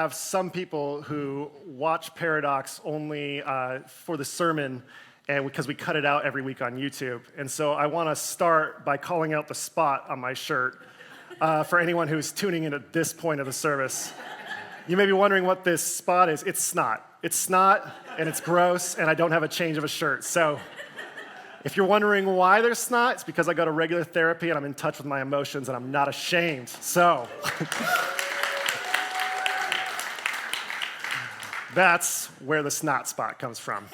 have some people who watch Paradox only for the sermon, and because we cut it out every week on YouTube. And so I want to start by calling out the spot on my shirt for anyone who's tuning in at this point of the service. You may be wondering what this spot is. It's snot. It's snot, and it's gross, and I don't have a change of a shirt. So if you're wondering why there's snot, it's because I go to regular therapy, and I'm in touch with my emotions, and I'm not ashamed. So that's where the snot spot comes from.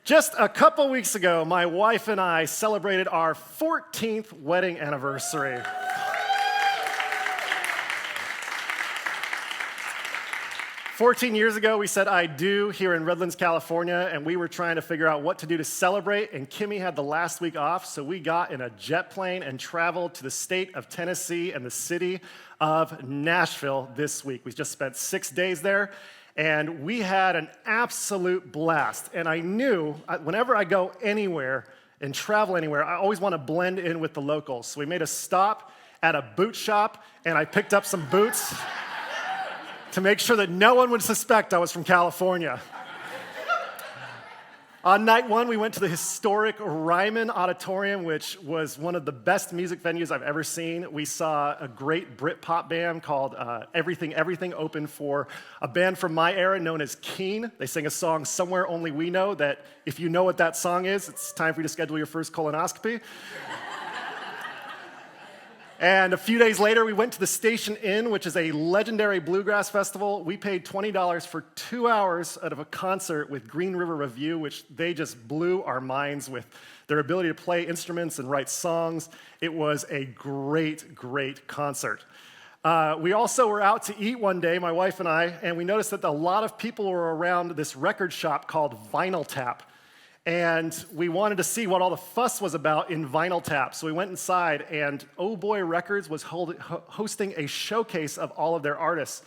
Just a couple weeks ago, my wife and I celebrated our 14th wedding anniversary. 14 years ago, we said I do here in Redlands, California, and we were trying to figure out what to do to celebrate, and Kimmy had the last week off, so we got in a jet plane and traveled to the state of Tennessee and the city of Nashville this week. We just spent 6 days there, and we had an absolute blast. And I knew whenever I go anywhere and travel anywhere, I always want to blend in with the locals. So we made a stop at a boot shop, and I picked up some boots to make sure that no one would suspect I was from California. On night one, we went to the historic Ryman Auditorium, which was one of the best music venues I've ever seen. We saw a great Britpop band called Everything Everything open for a band from my era known as Keane. They sang a song, Somewhere Only We Know, that if you know what that song is, it's time for you to schedule your first colonoscopy. And a few days later, we went to the Station Inn, which is a legendary bluegrass festival. We paid $20 for 2 hours out of a concert with Green River Review, which they just blew our minds with their ability to play instruments and write songs. It was a great, great concert. We also were out to eat one day, my wife and I, and we noticed that a lot of people were around this record shop called Vinyl Tap. And we wanted to see what all the fuss was about in Vinyl Tap. So we went inside, and Oh Boy Records was hosting a showcase of all of their artists.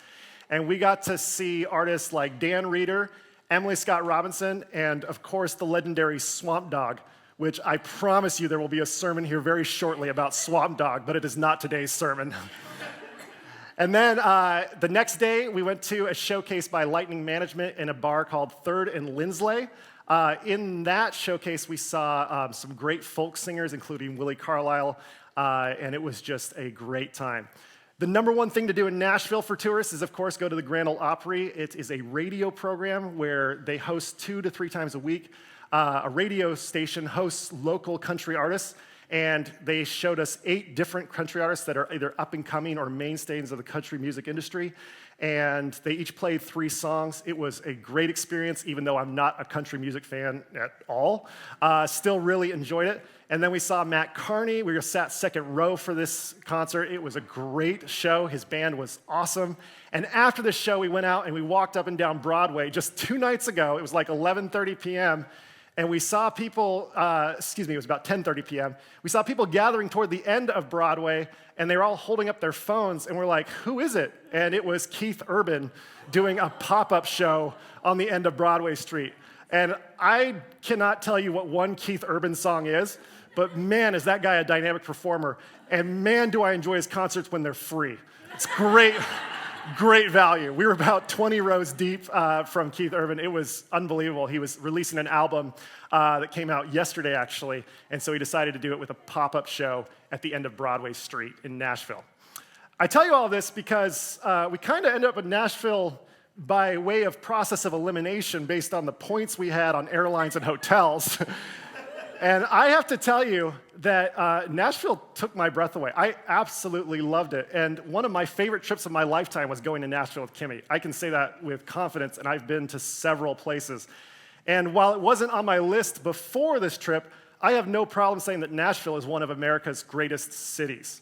And we got to see artists like Dan Reeder, Emily Scott Robinson, and of course the legendary Swamp Dogg, which I promise you there will be a sermon here very shortly about Swamp Dogg, but it is not today's sermon. And then the next day, we went to a showcase by Lightning Management in a bar called Third and Lindsley. In that showcase, we saw some great folk singers, including Willie Carlisle, and it was just a great time. The number one thing to do in Nashville for tourists is, of course, go to the Grand Ole Opry. It is a radio program where they host 2 to 3 times a week. A radio station hosts local country artists, and they showed us 8 different country artists that are either up and coming or mainstays of the country music industry. And they each played 3 songs. It was a great experience, even though I'm not a country music fan at all. Still really enjoyed it. And then we saw Matt Carney. We sat second row for this concert. It was a great show. His band was awesome. And after the show, we went out and we walked up and down Broadway just 2 nights ago. It was like 11:30 p.m., and we saw people, it was about 10:30 p.m. We saw people gathering toward the end of Broadway, and they were all holding up their phones, and we're like, who is it? And it was Keith Urban doing a pop-up show on the end of Broadway Street. And I cannot tell you what one Keith Urban song is, but man, is that guy a dynamic performer. And man, do I enjoy his concerts when they're free. It's great. Great value. We were about 20 rows deep from Keith Urban. It was unbelievable. He was releasing an album that came out yesterday, actually, and so he decided to do it with a pop-up show at the end of Broadway Street in Nashville. I tell you all this because we kind of ended up in Nashville by way of process of elimination based on the points we had on airlines and hotels. And I have to tell you that Nashville took my breath away. I absolutely loved it. And one of my favorite trips of my lifetime was going to Nashville with Kimmy. I can say that with confidence, and I've been to several places. And while it wasn't on my list before this trip, I have no problem saying that Nashville is one of America's greatest cities.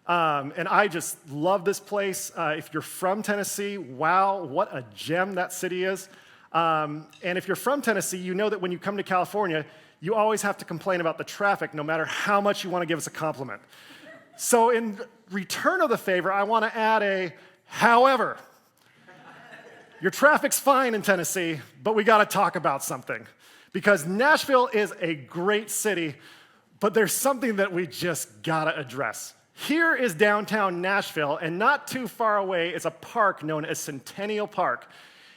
And I just love this place. If you're from Tennessee, wow, what a gem that city is. And if you're from Tennessee, you know that when you come to California, you always have to complain about the traffic no matter how much you want to give us a compliment. So in return of the favor, I want to add a however. Your traffic's fine in Tennessee, but we got to talk about something. Because Nashville is a great city, but there's something that we just got to address. Here is downtown Nashville, and not too far away is a park known as Centennial Park.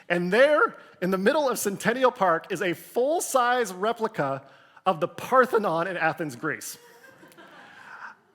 And there, in the middle of Centennial Park, is a full-size replica of the Parthenon in Athens, Greece.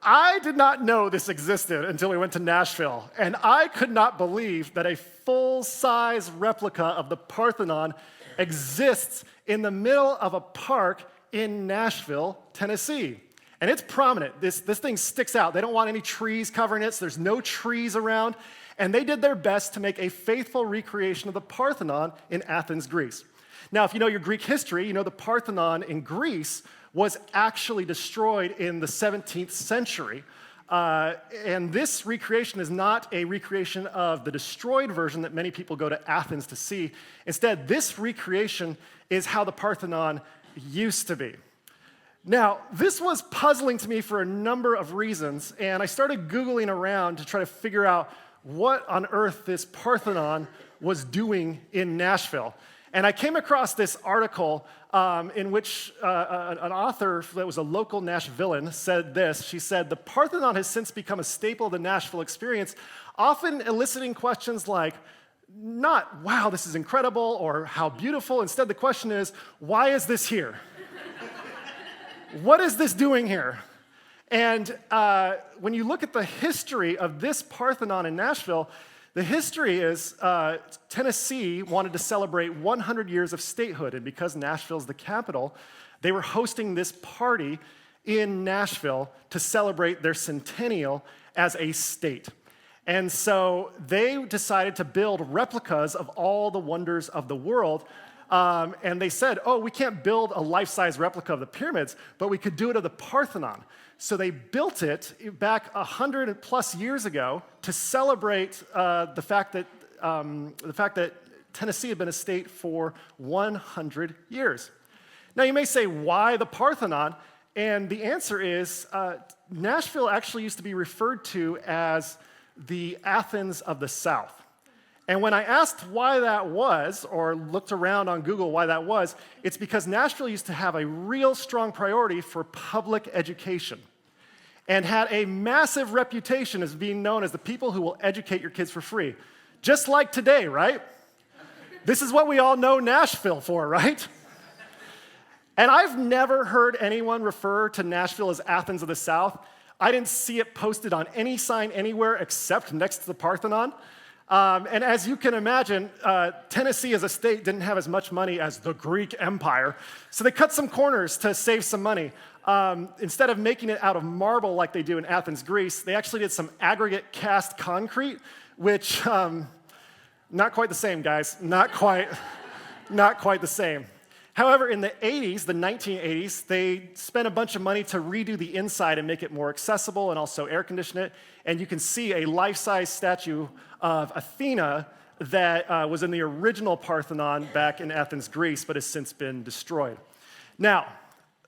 I did not know this existed until we went to Nashville, and I could not believe that a full-size replica of the Parthenon exists in the middle of a park in Nashville, Tennessee. And it's prominent. This thing sticks out. They don't want any trees covering it, so there's no trees around. And they did their best to make a faithful recreation of the Parthenon in Athens, Greece. Now, if you know your Greek history, you know the Parthenon in Greece was actually destroyed in the 17th century. And this recreation is not a recreation of the destroyed version that many people go to Athens to see. Instead, this recreation is how the Parthenon used to be. Now, this was puzzling to me for a number of reasons, and I started Googling around to try to figure out what on earth this Parthenon was doing in Nashville. And I came across this article in which an author that was a local Nashvillian said this. She said, "The Parthenon has since become a staple of the Nashville experience, often eliciting questions like, not, wow, this is incredible, or how beautiful. Instead, the question is, why is this here? What is this doing here?" And when you look at the history of this Parthenon in Nashville, the history is Tennessee wanted to celebrate 100 years of statehood, and because Nashville's the capital, they were hosting this party in Nashville to celebrate their centennial as a state. And so they decided to build replicas of all the wonders of the world. And they said, oh, we can't build a life-size replica of the pyramids, but we could do it of the Parthenon. So they built it back 100 plus years ago to celebrate the fact that Tennessee had been a state for 100 years. Now you may say, why the Parthenon? And the answer is, Nashville actually used to be referred to as the Athens of the South. And when I asked why that was, or looked around on Google why that was, it's because Nashville used to have a real strong priority for public education and had a massive reputation as being known as the people who will educate your kids for free. Just like today, right? This is what we all know Nashville for, right? And I've never heard anyone refer to Nashville as Athens of the South. I didn't see it posted on any sign anywhere except next to the Parthenon. And as you can imagine, Tennessee as a state didn't have as much money as the Greek Empire, so they cut some corners to save some money. Instead of making it out of marble like they do in Athens, Greece, they actually did some aggregate cast concrete, which, not quite the same, guys, not quite the same. However, in the 80s, the 1980s, they spent a bunch of money to redo the inside and make it more accessible and also air condition it. And you can see a life-size statue of Athena that was in the original Parthenon back in Athens, Greece, but has since been destroyed. Now,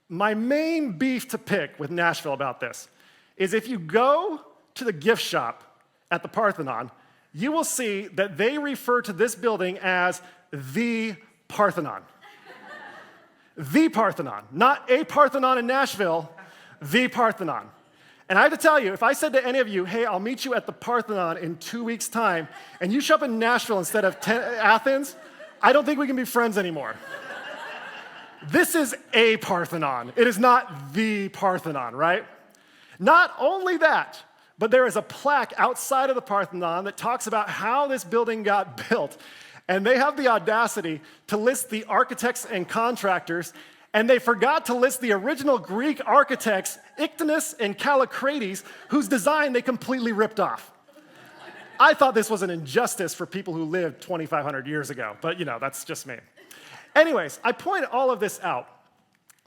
my main beef to pick with Nashville about this is if you go to the gift shop at the Parthenon, you will see that they refer to this building as the Parthenon. The Parthenon, not a Parthenon in Nashville, the Parthenon. And I have to tell you, if I said to any of you, hey, I'll meet you at the Parthenon in 2 weeks' time, and you show up in Nashville instead of Athens, I don't think we can be friends anymore. This is a Parthenon. It is not the Parthenon, right? Not only that, but there is a plaque outside of the Parthenon that talks about how this building got built. And they have the audacity to list the architects and contractors, and they forgot to list the original Greek architects, Ictinus and Callicrates, whose design they completely ripped off. I thought this was an injustice for people who lived 2,500 years ago, but that's just me. Anyways, I point all of this out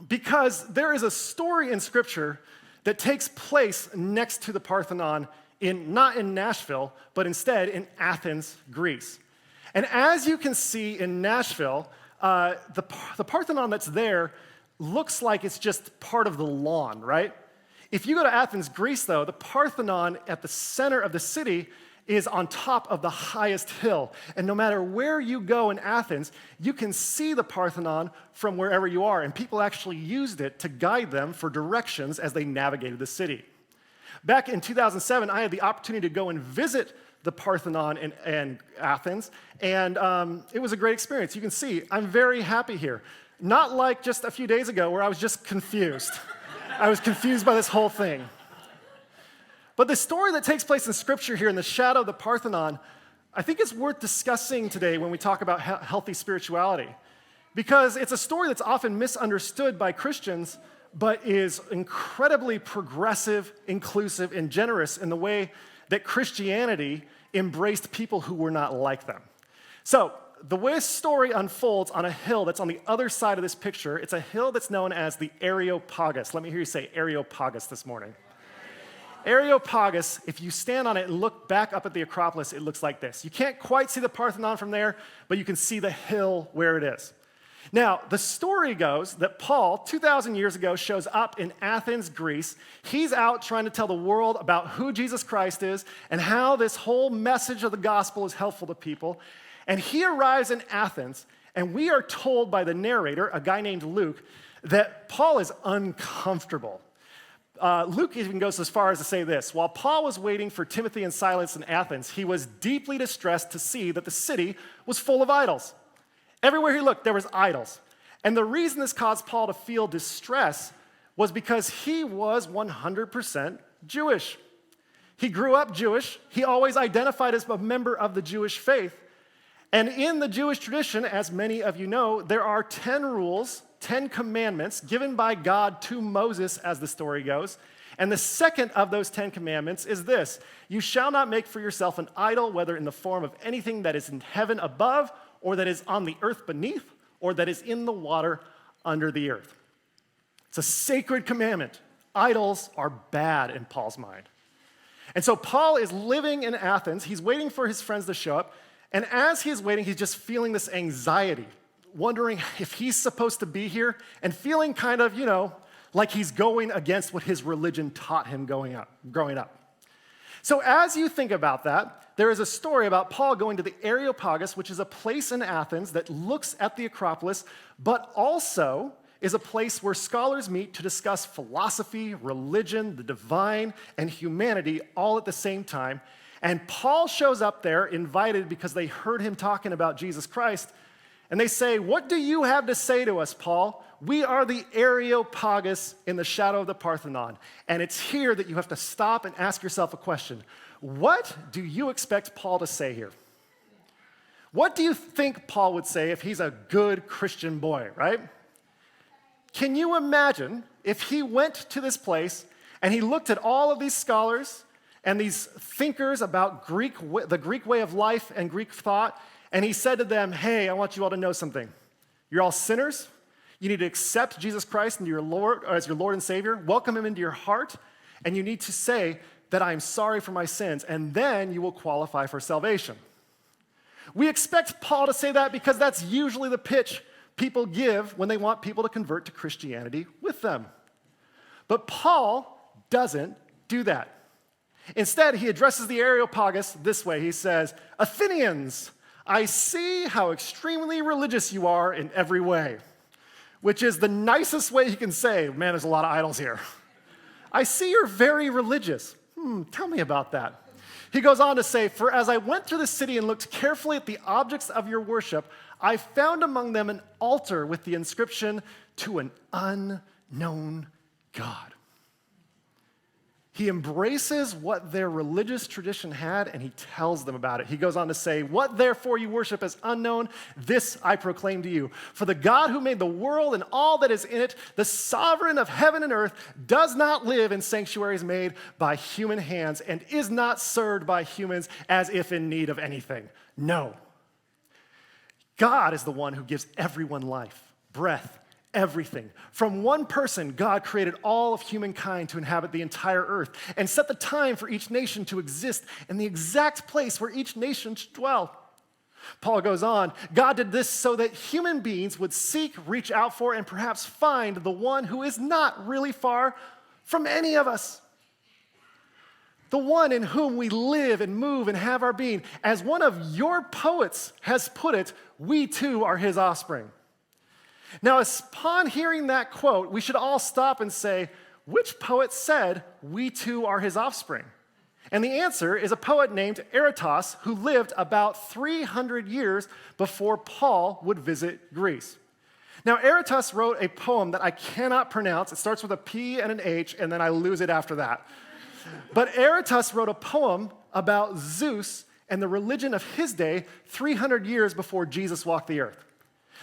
because there is a story in Scripture that takes place next to the Parthenon, not in Nashville, but instead in Athens, Greece. And as you can see in Nashville, the Parthenon that's there looks like it's just part of the lawn, right? If you go to Athens, Greece, though, the Parthenon at the center of the city is on top of the highest hill. And no matter where you go in Athens, you can see the Parthenon from wherever you are. And people actually used it to guide them for directions as they navigated the city. Back in 2007, I had the opportunity to go and visit the Parthenon in Athens, and it was a great experience. You can see I'm very happy here. Not like just a few days ago where I was just confused. I was confused by this whole thing. But the story that takes place in Scripture here in the shadow of the Parthenon, I think it's worth discussing today when we talk about healthy spirituality, because it's a story that's often misunderstood by Christians, but is incredibly progressive, inclusive, and generous in the way that Christianity embraced people who were not like them. So, the way this story unfolds on a hill that's on the other side of this picture, it's a hill that's known as the Areopagus. Let me hear you say Areopagus this morning. Areopagus, if you stand on it and look back up at the Acropolis, it looks like this. You can't quite see the Parthenon from there, but you can see the hill where it is. Now, the story goes that Paul, 2,000 years ago, shows up in Athens, Greece. He's out trying to tell the world about who Jesus Christ is and how this whole message of the gospel is helpful to people. And he arrives in Athens, and we are told by the narrator, a guy named Luke, that Paul is uncomfortable. Luke even goes as far as to say this: while Paul was waiting for Timothy and Silas in Athens, he was deeply distressed to see that the city was full of idols. Everywhere he looked, there was idols. And the reason this caused Paul to feel distress was because he was 100% Jewish. He grew up Jewish. He always identified as a member of the Jewish faith. And in the Jewish tradition, as many of you know, there are 10 rules, 10 commandments given by God to Moses, as the story goes. And the second of those 10 commandments is this: you shall not make for yourself an idol, whether in the form of anything that is in heaven above, or that is on the earth beneath, or that is in the water under the earth. It's a sacred commandment. Idols are bad in Paul's mind. And so Paul is living in Athens. He's waiting for his friends to show up. And as he's waiting, he's just feeling this anxiety, wondering if he's supposed to be here, and feeling kind of, like he's going against what his religion taught him growing up. So as you think about that, there is a story about Paul going to the Areopagus, which is a place in Athens that looks at the Acropolis, but also is a place where scholars meet to discuss philosophy, religion, the divine, and humanity all at the same time. And Paul shows up there, invited because they heard him talking about Jesus Christ, and they say, "What do you have to say to us, Paul? We are the Areopagus in the shadow of the Parthenon." And it's here that you have to stop and ask yourself a question. What do you expect Paul to say here? What do you think Paul would say if he's a good Christian boy, right? Can you imagine if he went to this place and he looked at all of these scholars and these thinkers about the Greek way of life and Greek thought, and he said to them, "Hey, I want you all to know something. You're all sinners. You need to accept Jesus Christ as your Lord and Savior, welcome him into your heart, and you need to say that I am sorry for my sins, and then you will qualify for salvation." We expect Paul to say that because that's usually the pitch people give when they want people to convert to Christianity with them. But Paul doesn't do that. Instead, he addresses the Areopagus this way. He says, "Athenians, I see how extremely religious you are in every way," which is the nicest way he can say, "Man, there's a lot of idols here. I see you're very religious. Tell me about that." He goes on to say, "For as I went through the city and looked carefully at the objects of your worship, I found among them an altar with the inscription, 'To an unknown God.'" He embraces what their religious tradition had, and he tells them about it. He goes on to say, "What therefore you worship as unknown, this I proclaim to you. For the God who made the world and all that is in it, the sovereign of heaven and earth, does not live in sanctuaries made by human hands and is not served by humans as if in need of anything. No. God is the one who gives everyone life, breath, everything. From one person, God created all of humankind to inhabit the entire earth and set the time for each nation to exist in the exact place where each nation should dwell." Paul goes on, "God did this so that human beings would seek, reach out for, and perhaps find the one who is not really far from any of us. The one in whom we live and move and have our being. As one of your poets has put it, we too are his offspring." Now, upon hearing that quote, we should all stop and say, which poet said, "We too are his offspring"? And the answer is a poet named Aratus, who lived about 300 years before Paul would visit Greece. Now, Aratus wrote a poem that I cannot pronounce. It starts with a P and an H, and then I lose it after that. But Aratus wrote a poem about Zeus and the religion of his day 300 years before Jesus walked the earth.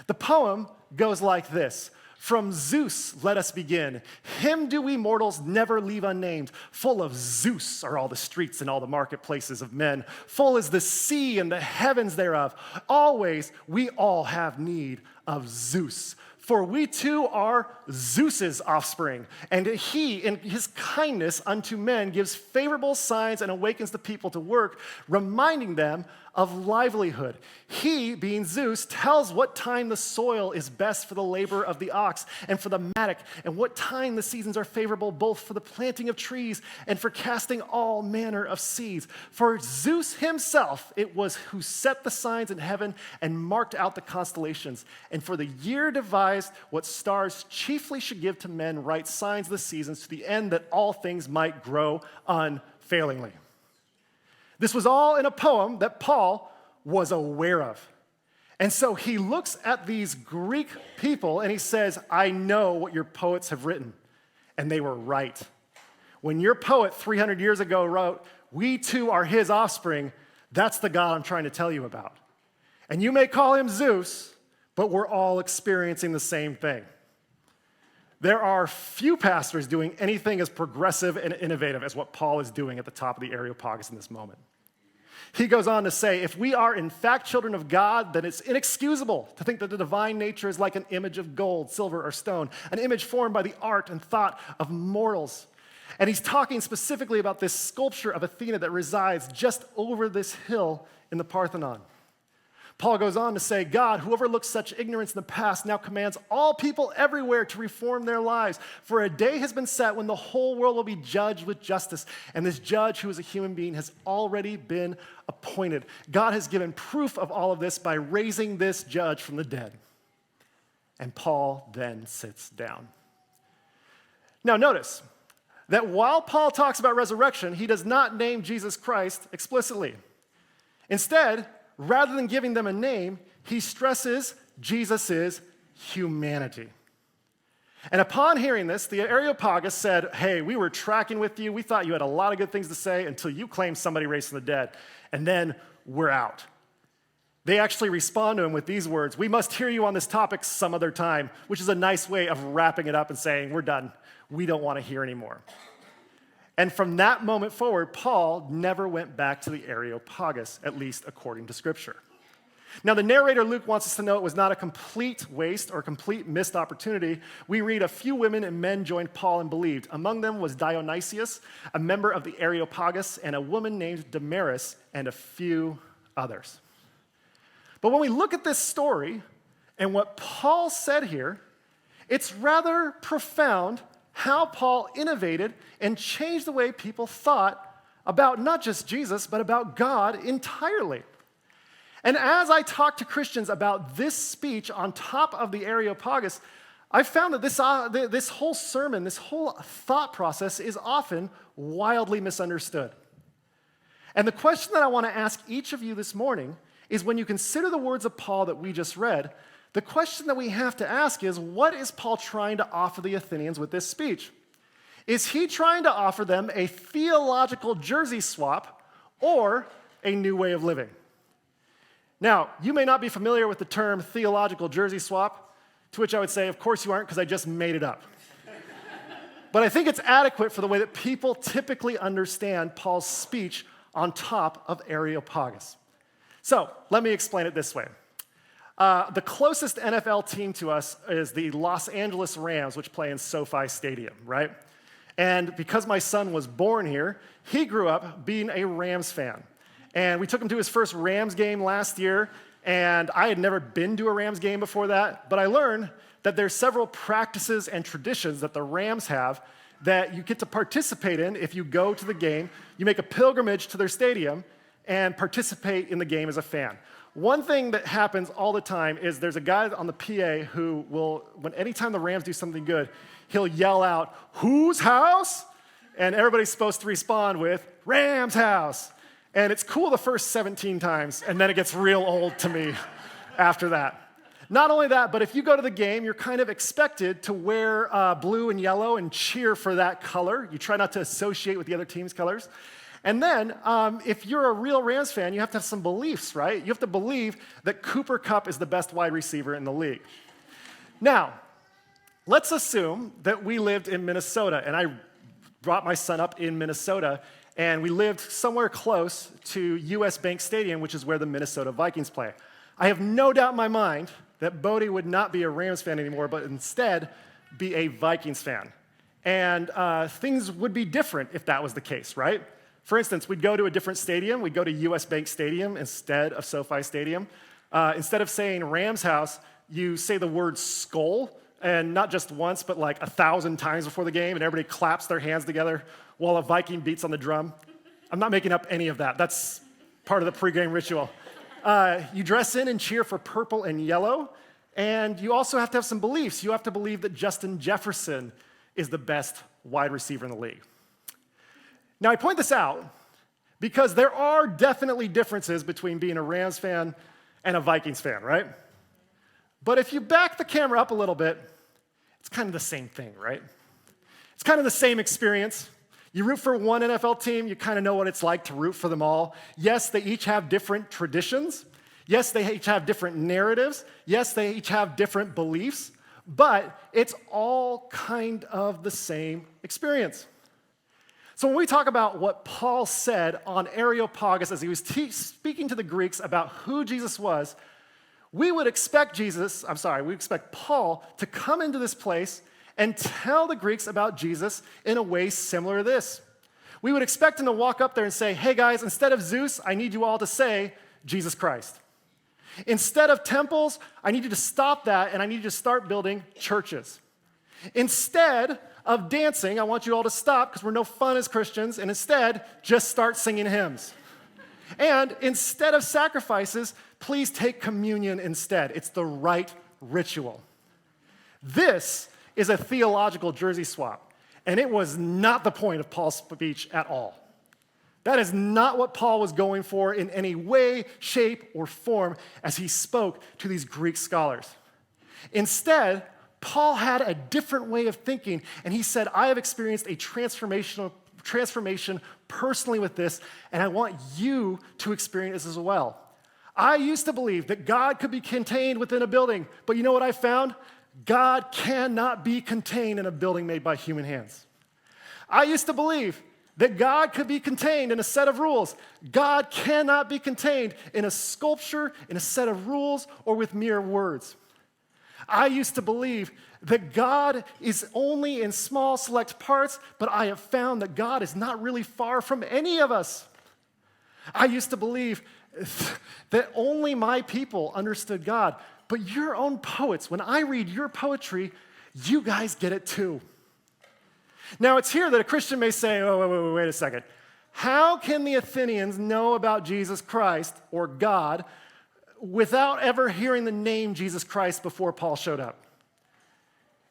The poem goes like this. From Zeus let us begin. Him do we mortals never leave unnamed. Full of Zeus are all the streets and all the marketplaces of men. Full is the sea and the heavens thereof. Always we all have need of Zeus. For we too are Zeus's offspring, and he, in his kindness unto men, gives favorable signs and awakens the people to work, reminding them of livelihood. He, being Zeus, tells what time the soil is best for the labor of the ox and for the mattock, and what time the seasons are favorable both for the planting of trees and for casting all manner of seeds. For Zeus himself it was who set the signs in heaven and marked out the constellations, and for the year devised what stars chiefly should give to men right signs of the seasons, to the end that all things might grow unfailingly. This was all in a poem that Paul was aware of. And so he looks at these Greek people and he says, I know what your poets have written. And they were right. When your poet 300 years ago wrote, we too are his offspring, that's the God I'm trying to tell you about. And you may call him Zeus, but we're all experiencing the same thing. There are few pastors doing anything as progressive and innovative as what Paul is doing at the top of the Areopagus in this moment. He goes on to say, if we are in fact children of God, then it's inexcusable to think that the divine nature is like an image of gold, silver, or stone, an image formed by the art and thought of mortals. And he's talking specifically about this sculpture of Athena that resides just over this hill in the Parthenon. Paul goes on to say, God, who overlooks such ignorance in the past, now commands all people everywhere to reform their lives. For a day has been set when the whole world will be judged with justice. And this judge, who is a human being, has already been appointed. God has given proof of all of this by raising this judge from the dead. And Paul then sits down. Now notice that while Paul talks about resurrection, he does not name Jesus Christ explicitly. Instead, rather than giving them a name, he stresses Jesus' humanity. And upon hearing this, the Areopagus said, hey, we were tracking with you. We thought you had a lot of good things to say until you claimed somebody raised from the dead. And then we're out. They actually respond to him with these words, we must hear you on this topic some other time, which is a nice way of wrapping it up and saying, we're done. We don't want to hear anymore. And from that moment forward, Paul never went back to the Areopagus, at least according to Scripture. Now, the narrator Luke wants us to know it was not a complete waste or a complete missed opportunity. We read a few women and men joined Paul and believed. Among them was Dionysius, a member of the Areopagus, and a woman named Damaris, and a few others. But when we look at this story and what Paul said here, it's rather profound how Paul innovated and changed the way people thought about not just Jesus, but about God entirely. And as I talk to Christians about this speech on top of the Areopagus, I found that this whole sermon, this whole thought process is often wildly misunderstood. And the question that I want to ask each of you this morning is when you consider the words of Paul that we just read, the question that we have to ask is, what is Paul trying to offer the Athenians with this speech? Is he trying to offer them a theological jersey swap or a new way of living? Now, you may not be familiar with the term theological jersey swap, to which I would say, of course you aren't, because I just made it up. But I think it's adequate for the way that people typically understand Paul's speech on top of Areopagus. So, let me explain it this way. The closest NFL team to us is the Los Angeles Rams, which play in SoFi Stadium, right? And because my son was born here, he grew up being a Rams fan. And we took him to his first Rams game last year, and I had never been to a Rams game before that, but I learned that there's several practices and traditions that the Rams have that you get to participate in if you go to the game. You make a pilgrimage to their stadium and participate in the game as a fan. One thing that happens all the time is there's a guy on the PA who will, anytime the Rams do something good, he'll yell out, "Whose house?" And everybody's supposed to respond with, "Ram's house." And it's cool the first 17 times, and then it gets real old to me after that. Not only that, but if you go to the game, you're kind of expected to wear blue and yellow and cheer for that color. You try not to associate with the other team's colors. And then, if you're a real Rams fan, you have to have some beliefs, right? You have to believe that Cooper Kupp is the best wide receiver in the league. Now, let's assume that we lived in Minnesota, and I brought my son up in Minnesota, and we lived somewhere close to US Bank Stadium, which is where the Minnesota Vikings play. I have no doubt in my mind that Bodie would not be a Rams fan anymore, but instead be a Vikings fan. And things would be different if that was the case, right? For instance, we'd go to a different stadium. We'd go to US Bank Stadium instead of SoFi Stadium. Instead of saying Rams house, you say the word skull, and not just once, but like 1,000 times before the game, and everybody claps their hands together while a Viking beats on the drum. I'm not making up any of that. That's part of the pregame ritual. You dress in and cheer for purple and yellow, and you also have to have some beliefs. You have to believe that Justin Jefferson is the best wide receiver in the league. Now, I point this out because there are definitely differences between being a Rams fan and a Vikings fan, right? But if you back the camera up a little bit, it's kind of the same thing, right? It's kind of the same experience. You root for one NFL team, you kind of know what it's like to root for them all. Yes, they each have different traditions. Yes, they each have different narratives. Yes, they each have different beliefs. But it's all kind of the same experience. So when we talk about what Paul said on Areopagus as he was speaking to the Greeks about who Jesus was, we would expect Paul to come into this place and tell the Greeks about Jesus in a way similar to this. We would expect him to walk up there and say, "Hey guys, instead of Zeus, I need you all to say Jesus Christ. Instead of temples, I need you to stop that and I need you to start building churches. Instead of dancing, I want you all to stop because we're no fun as Christians, and instead, just start singing hymns. And instead of sacrifices, please take communion instead. It's the right ritual." This is a theological jersey swap, and it was not the point of Paul's speech at all. That is not what Paul was going for in any way, shape, or form as he spoke to these Greek scholars. Instead, Paul had a different way of thinking, and he said, "I have experienced a transformation personally with this, and I want you to experience this as well. I used to believe that God could be contained within a building, but you know what I found? God cannot be contained in a building made by human hands. I used to believe that God could be contained in a set of rules. God cannot be contained in a sculpture, in a set of rules, or with mere words. I used to believe that God is only in small select parts, but I have found that God is not really far from any of us. I used to believe that only my people understood God, but your own poets, when I read your poetry, you guys get it too." Now, it's here that a Christian may say, "Oh, wait a second. How can the Athenians know about Jesus Christ or God without ever hearing the name Jesus Christ before Paul showed up?"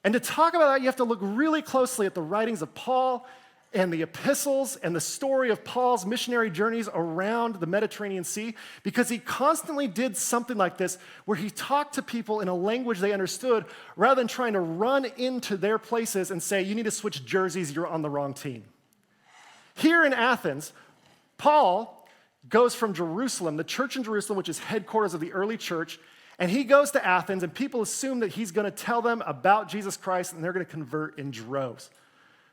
And to talk about that, you have to look really closely at the writings of Paul and the epistles and the story of Paul's missionary journeys around the Mediterranean Sea, because he constantly did something like this where he talked to people in a language they understood rather than trying to run into their places and say, "You need to switch jerseys, you're on the wrong team." Here in Athens, Paul goes from Jerusalem, the church in Jerusalem, which is headquarters of the early church, and he goes to Athens, and people assume that he's going to tell them about Jesus Christ, and they're going to convert in droves.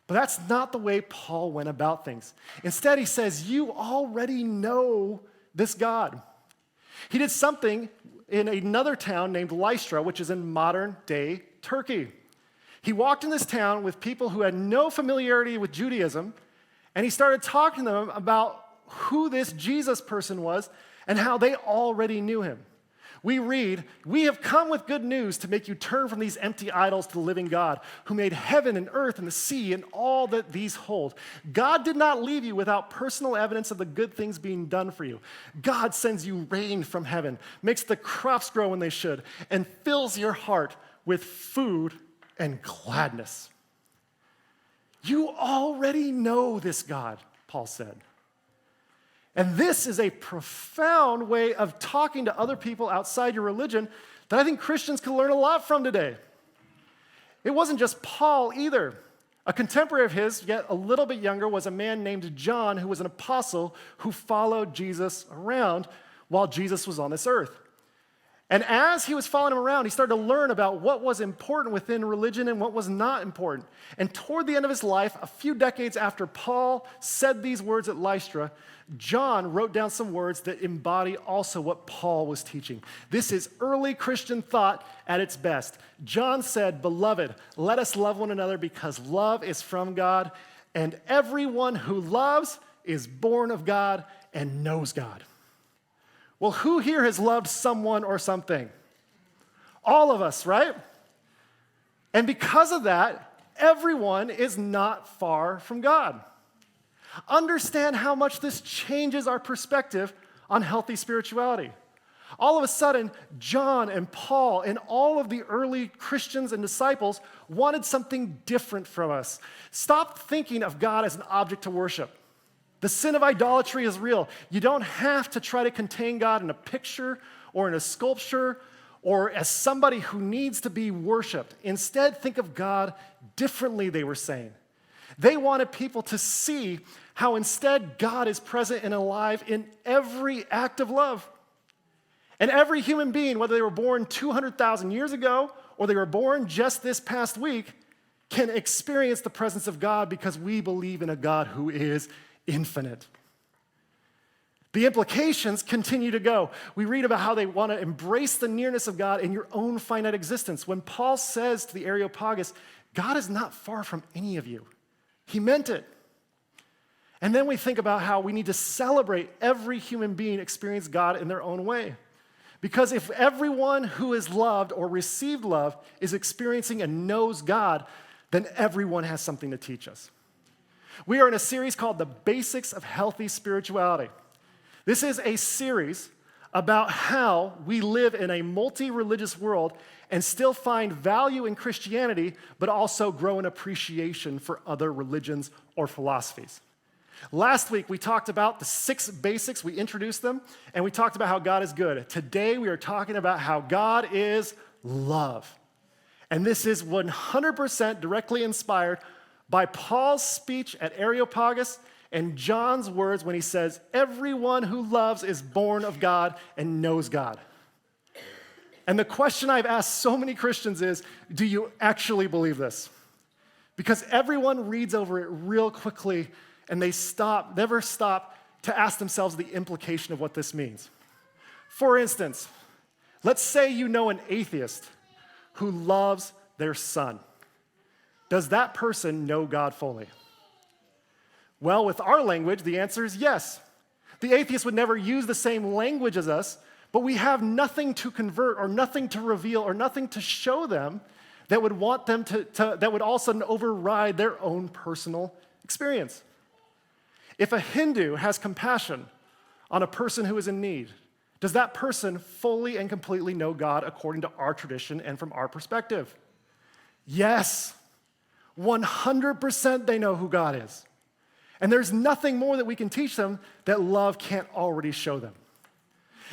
But that's not the way Paul went about things. Instead, he says, "You already know this God." He did something in another town named Lystra, which is in modern-day Turkey. He walked in this town with people who had no familiarity with Judaism, and he started talking to them about who this Jesus person was and how they already knew him. We read, "We have come with good news to make you turn from these empty idols to the living God, who made heaven and earth and the sea and all that these hold. God did not leave you without personal evidence of the good things being done for you. God sends you rain from heaven, makes the crops grow when they should, and fills your heart with food and gladness." You already know this God, Paul said. And this is a profound way of talking to other people outside your religion that I think Christians can learn a lot from today. It wasn't just Paul either. A contemporary of his, yet a little bit younger, was a man named John, who was an apostle who followed Jesus around while Jesus was on this earth. And as he was following him around, he started to learn about what was important within religion and what was not important. And toward the end of his life, a few decades after Paul said these words at Lystra, John wrote down some words that embody also what Paul was teaching. This is early Christian thought at its best. John said, "Beloved, let us love one another because love is from God, and everyone who loves is born of God and knows God." Well, who here has loved someone or something? All of us, right? And because of that, everyone is not far from God. Understand how much this changes our perspective on healthy spirituality. All of a sudden, John and Paul and all of the early Christians and disciples wanted something different from us. Stop thinking of God as an object to worship. The sin of idolatry is real. You don't have to try to contain God in a picture or in a sculpture or as somebody who needs to be worshiped. Instead, think of God differently, they were saying. They wanted people to see how instead God is present and alive in every act of love. And every human being, whether they were born 200,000 years ago or they were born just this past week, can experience the presence of God because we believe in a God who is infinite. The implications continue to go. We read about how they want to embrace the nearness of God in your own finite existence. When Paul says to the Areopagus, God is not far from any of you, he meant it. And then we think about how we need to celebrate every human being experience God in their own way. Because if everyone who is loved or received love is experiencing and knows God, then everyone has something to teach us. We are in a series called The Basics of Healthy Spirituality. This is a series about how we live in a multi-religious world and still find value in Christianity, but also grow an appreciation for other religions or philosophies. Last week, we talked about the 6 basics. We introduced them, and we talked about how God is good. Today, we are talking about how God is love. And this is 100% directly inspired by Paul's speech at Areopagus and John's words when he says, everyone who loves is born of God and knows God. And the question I've asked so many Christians is, do you actually believe this? Because everyone reads over it real quickly and they never stop to ask themselves the implication of what this means. For instance, let's say you know an atheist who loves their son. Does that person know God fully? Well, with our language, the answer is yes. The atheist would never use the same language as us, but we have nothing to convert or nothing to reveal or nothing to show them that would want them that would all of a sudden override their own personal experience. If a Hindu has compassion on a person who is in need, does that person fully and completely know God according to our tradition and from our perspective? Yes. 100% they know who God is. And there's nothing more that we can teach them that love can't already show them.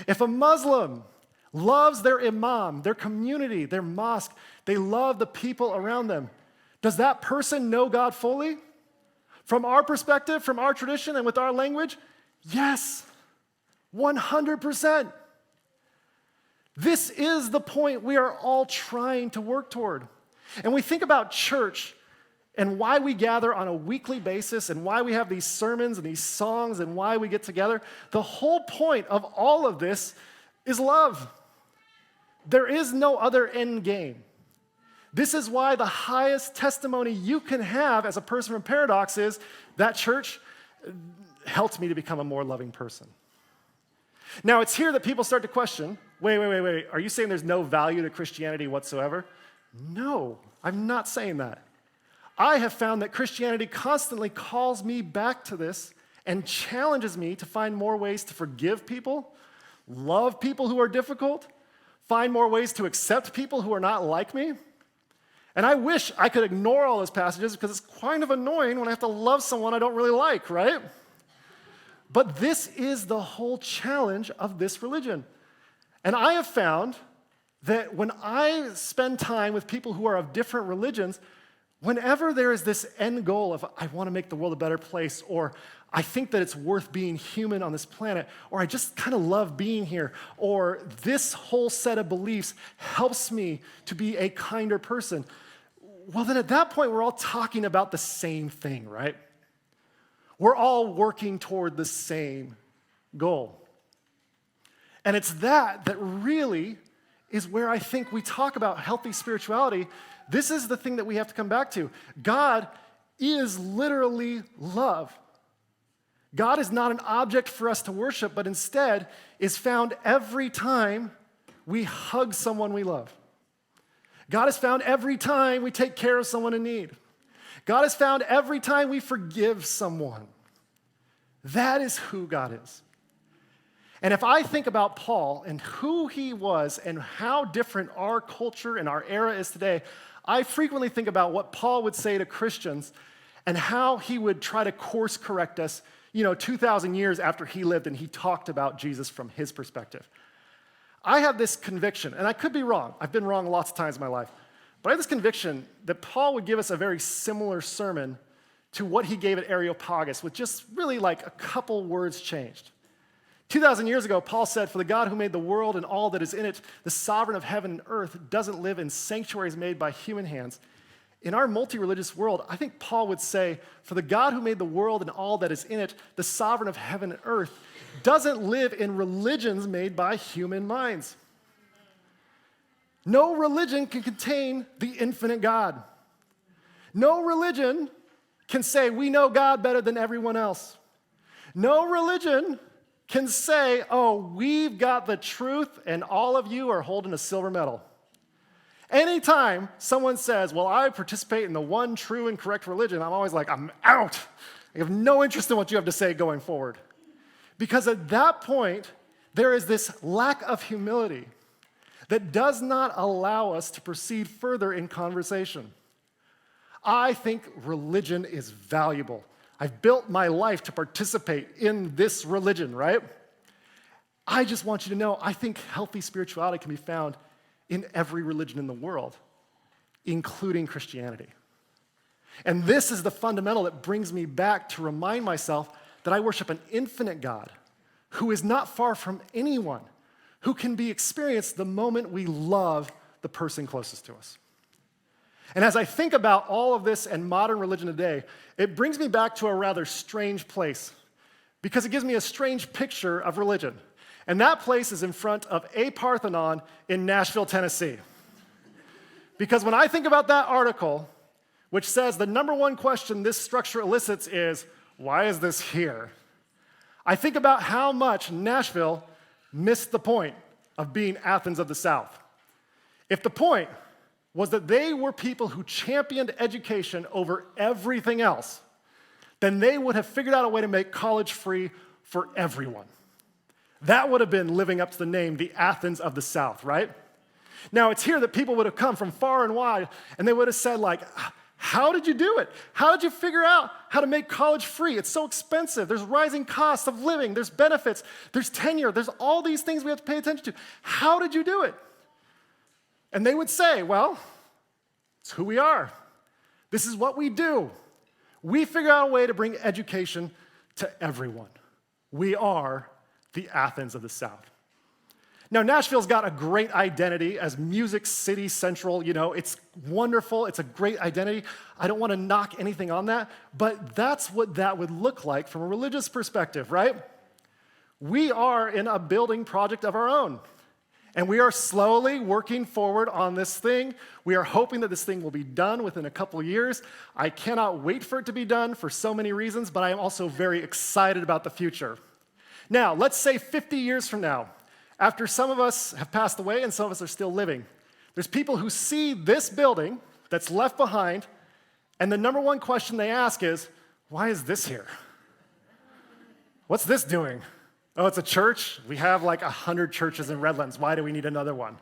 If a Muslim loves their imam, their community, their mosque, they love the people around them, does that person know God fully? From our perspective, from our tradition, and with our language, yes, 100%. This is the point we are all trying to work toward. And we think about church and why we gather on a weekly basis and why we have these sermons and these songs and why we get together. The whole point of all of this is love. There is no other end game. This is why the highest testimony you can have as a person from Paradox is that church helped me to become a more loving person. Now, it's here that people start to question, wait, are you saying there's no value to Christianity whatsoever? No, I'm not saying that. I have found that Christianity constantly calls me back to this and challenges me to find more ways to forgive people, love people who are difficult, find more ways to accept people who are not like me. And I wish I could ignore all those passages because it's kind of annoying when I have to love someone I don't really like, right? But this is the whole challenge of this religion. And I have found that when I spend time with people who are of different religions, whenever there is this end goal of, I want to make the world a better place, or I think that it's worth being human on this planet, or I just kind of love being here, or this whole set of beliefs helps me to be a kinder person, well, then at that point, we're all talking about the same thing, right? We're all working toward the same goal. And it's that really is where I think we talk about healthy spirituality. This is the thing that we have to come back to. God is literally love. God is not an object for us to worship, but instead is found every time we hug someone we love. God is found every time we take care of someone in need. God is found every time we forgive someone. That is who God is. And if I think about Paul and who he was and how different our culture and our era is today, I frequently think about what Paul would say to Christians and how he would try to course correct us, 2,000 years after he lived and he talked about Jesus from his perspective. I have this conviction, and I could be wrong. I've been wrong lots of times in my life. But I have this conviction that Paul would give us a very similar sermon to what he gave at Areopagus, with just really like a couple words changed. 2,000 years ago, Paul said, "For the God who made the world and all that is in it, the sovereign of heaven and earth, doesn't live in sanctuaries made by human hands." In our multi-religious world, I think Paul would say, "For the God who made the world and all that is in it, the sovereign of heaven and earth, doesn't live in religions made by human minds." No religion can contain the infinite God. No religion can say, we know God better than everyone else. No religion can say, oh, we've got the truth and all of you are holding a silver medal. Anytime someone says, well, I participate in the one true and correct religion, I'm always like, I'm out. I have no interest in what you have to say going forward. Because at that point, there is this lack of humility that does not allow us to proceed further in conversation. I think religion is valuable. I've built my life to participate in this religion, right? I just want you to know, I think healthy spirituality can be found in every religion in the world, including Christianity. And this is the fundamental that brings me back to remind myself that I worship an infinite God who is not far from anyone, who can be experienced the moment we love the person closest to us. And as I think about all of this and modern religion today, it brings me back to a rather strange place because it gives me a strange picture of religion. And that place is in front of a Parthenon in Nashville, Tennessee. Because when I think about that article, which says the number one question this structure elicits is, why is this here? I think about how much Nashville missed the point of being Athens of the South. If the point was that they were people who championed education over everything else, then they would have figured out a way to make college free for everyone. That would have been living up to the name, the Athens of the South, right? Now, it's here that people would have come from far and wide, and they would have said, like, how did you do it? How did you figure out how to make college free? It's so expensive. There's rising costs of living. There's benefits. There's tenure. There's all these things we have to pay attention to. How did you do it? And they would say, well, it's who we are. This is what we do. We figure out a way to bring education to everyone. We are the Athens of the South. Now, Nashville's got a great identity as Music City Central. It's wonderful. It's a great identity. I don't want to knock anything on that, but that's what that would look like from a religious perspective, right? We are in a building project of our own, and we are slowly working forward on this thing. We are hoping that this thing will be done within a couple of years. I cannot wait for it to be done for so many reasons, but I am also very excited about the future. Now, let's say 50 years from now, after some of us have passed away and some of us are still living, there's people who see this building that's left behind, and the number one question they ask is, why is this here? What's this doing? Oh, it's a church? We have like 100 churches in Redlands. Why do we need another one?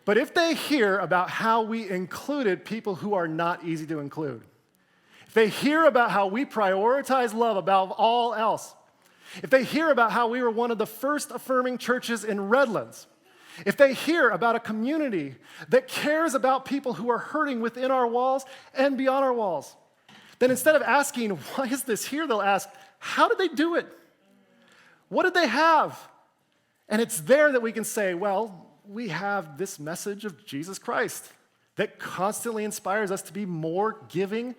But if they hear about how we included people who are not easy to include, if they hear about how we prioritize love above all else, if they hear about how we were one of the first affirming churches in Redlands, if they hear about a community that cares about people who are hurting within our walls and beyond our walls, then instead of asking, why is this here, they'll ask, how did they do it? What did they have? And it's there that we can say, well, we have this message of Jesus Christ that constantly inspires us to be more giving,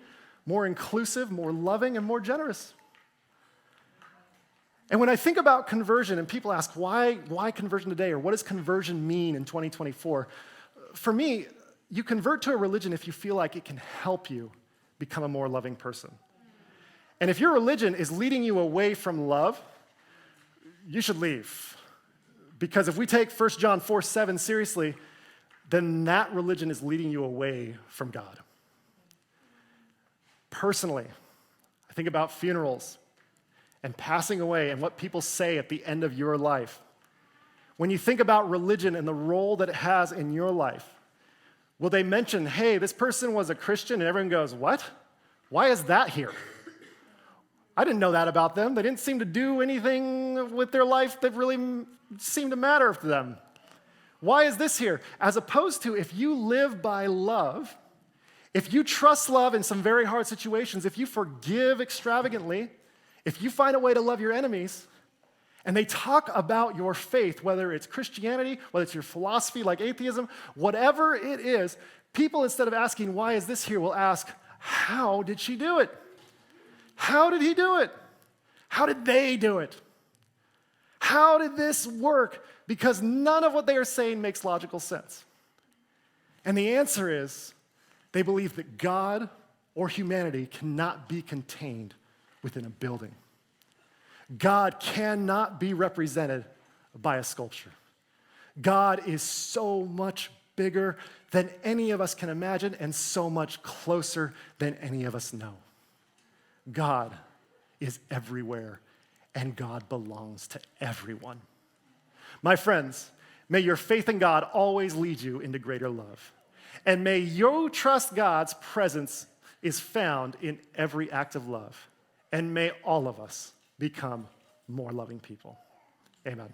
more inclusive, more loving, and more generous. And when I think about conversion, and people ask, why conversion today, or what does conversion mean in 2024? For me, you convert to a religion if you feel like it can help you become a more loving person. And if your religion is leading you away from love, you should leave. Because if we take 1 John 4:7 seriously, then that religion is leading you away from God. Personally, I think about funerals and passing away and what people say at the end of your life. When you think about religion and the role that it has in your life, will they mention, hey, this person was a Christian, and everyone goes, what? Why is that here? I didn't know that about them. They didn't seem to do anything with their life that really seemed to matter to them. Why is this here? As opposed to if you live by love, if you trust love in some very hard situations, if you forgive extravagantly, if you find a way to love your enemies, and they talk about your faith, whether it's Christianity, whether it's your philosophy like atheism, whatever it is, people, instead of asking, why is this here, will ask, how did she do it? How did he do it? How did they do it? How did this work? Because none of what they are saying makes logical sense. And the answer is, they believe that God or humanity cannot be contained within a building. God cannot be represented by a sculpture. God is so much bigger than any of us can imagine and so much closer than any of us know. God is everywhere, and God belongs to everyone. My friends, may your faith in God always lead you into greater love. And may you trust God's presence is found in every act of love. And may all of us become more loving people. Amen.